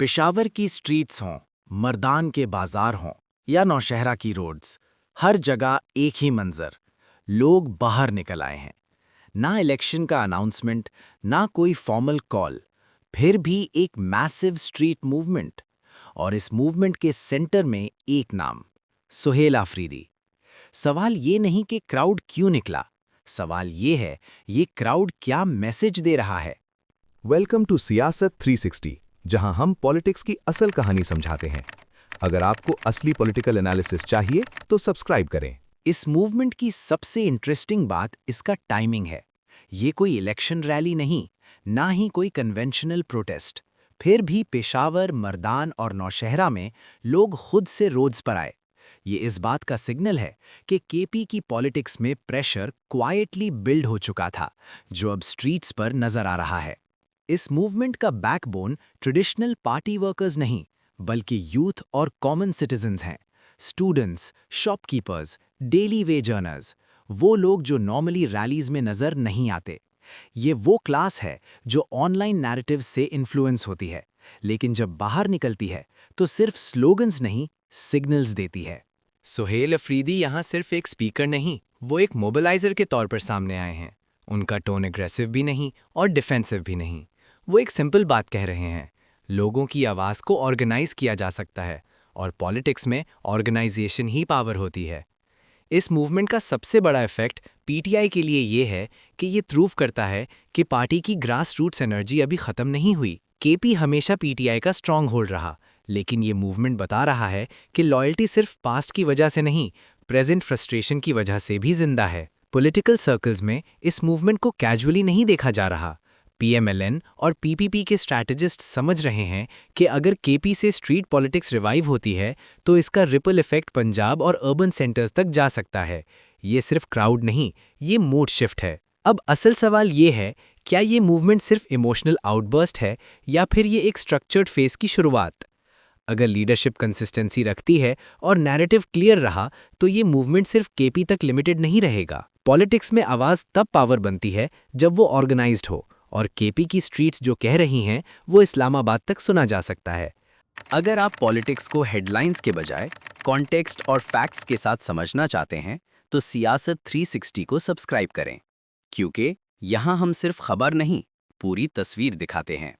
पेशावर की स्ट्रीट्स हों, मर्दान के बाजार हों या नौशहरा की रोड्स, हर जगह एक ही मंजर। लोग बाहर निकल आए हैं। ना इलेक्शन का अनाउंसमेंट, ना कोई फॉर्मल कॉल, फिर भी एक मैसिव स्ट्रीट मूवमेंट। और इस मूवमेंट के सेंटर में एक नाम, सुहेल आफरीदी। सवाल ये नहीं कि क्राउड क्यों निकला, सवाल ये है ये क्राउड क्या मैसेज दे रहा है। वेलकम टू सियासत 360, जहां हम पॉलिटिक्स की असल कहानी समझाते हैं। अगर आपको असली पॉलिटिकल एनालिसिस चाहिए तो सब्सक्राइब करें। इस मूवमेंट की सबसे इंटरेस्टिंग बात इसका टाइमिंग है। ये कोई इलेक्शन रैली नहीं, ना ही कोई कन्वेंशनल प्रोटेस्ट। फिर भी पेशावर, मर्दान और नौशहरा में लोग खुद से रोड्स पर आए। ये इस बात का सिग्नल है कि केपी की पॉलिटिक्स में प्रेशर क्वाइटली बिल्ड हो चुका था, जो अब स्ट्रीट्स पर नजर आ रहा है। इस मूवमेंट का बैकबोन ट्रेडिशनल पार्टी वर्कर्स नहीं, बल्कि यूथ और कॉमन सिटीजन्स हैं। Students, shopkeepers, daily veg earners, वो लोग जो नॉर्मली रैलीज में नजर नहीं आते। ये वो क्लास है जो ऑनलाइन नैरेटिव से इन्फ्लुएंस होती है, लेकिन जब बाहर निकलती है तो सिर्फ स्लोगन्स नहीं, सिग्नल्स देती है। सुहेल अफरीदी यहाँ सिर्फ एक स्पीकर नहीं, वो एक मोबिलाइजर के तौर पर सामने आए हैं। उनका टोन एग्रेसिव भी नहीं और डिफेंसिव भी नहीं। वो एक सिंपल बात कह रहे हैं, लोगों की आवाज़ को ऑर्गेनाइज किया जा सकता है, और पॉलिटिक्स में ऑर्गेनाइजेशन ही पावर होती है। इस मूवमेंट का सबसे बड़ा इफेक्ट पीटीआई के लिए ये है कि ये प्रूव करता है कि पार्टी की ग्रास रूट्स एनर्जी अभी खत्म नहीं हुई। केपी हमेशा पीटीआई का स्ट्रांग होल्ड रहा, लेकिन ये मूवमेंट बता रहा है कि लॉयल्टी सिर्फ पास्ट की वजह से नहीं, प्रेजेंट फ्रस्ट्रेशन की वजह से भी जिंदा है। पॉलिटिकल सर्कल्स में इस मूवमेंट को कैजुअली नहीं देखा जा रहा। पीएमएलएन और पीपीपी के स्ट्रैटेजिस्ट समझ रहे हैं कि अगर केपी से स्ट्रीट पॉलिटिक्स रिवाइव होती है तो इसका रिपल इफेक्ट पंजाब और अर्बन सेंटर्स तक जा सकता है। ये सिर्फ क्राउड नहीं, ये मूड शिफ्ट है। अब असल सवाल ये है, क्या ये मूवमेंट सिर्फ इमोशनल आउटबर्स्ट है या फिर ये एक स्ट्रक्चर्ड फेज की शुरुआत? अगर लीडरशिप कंसिस्टेंसी रखती है और नैरेटिव क्लियर रहा तो ये मूवमेंट सिर्फ केपी तक लिमिटेड नहीं रहेगा। पॉलिटिक्स में आवाज़ तब पावर बनती है जब वो ऑर्गेनाइज्ड हो, और केपी की स्ट्रीट्स जो कह रही हैं वो इस्लामाबाद तक सुना जा सकता है। अगर आप पॉलिटिक्स को हेडलाइंस के बजाय कॉन्टेक्स्ट और फैक्ट्स के साथ समझना चाहते हैं तो सियासत 360 को सब्सक्राइब करें, क्योंकि यहाँ हम सिर्फ खबर नहीं, पूरी तस्वीर दिखाते हैं।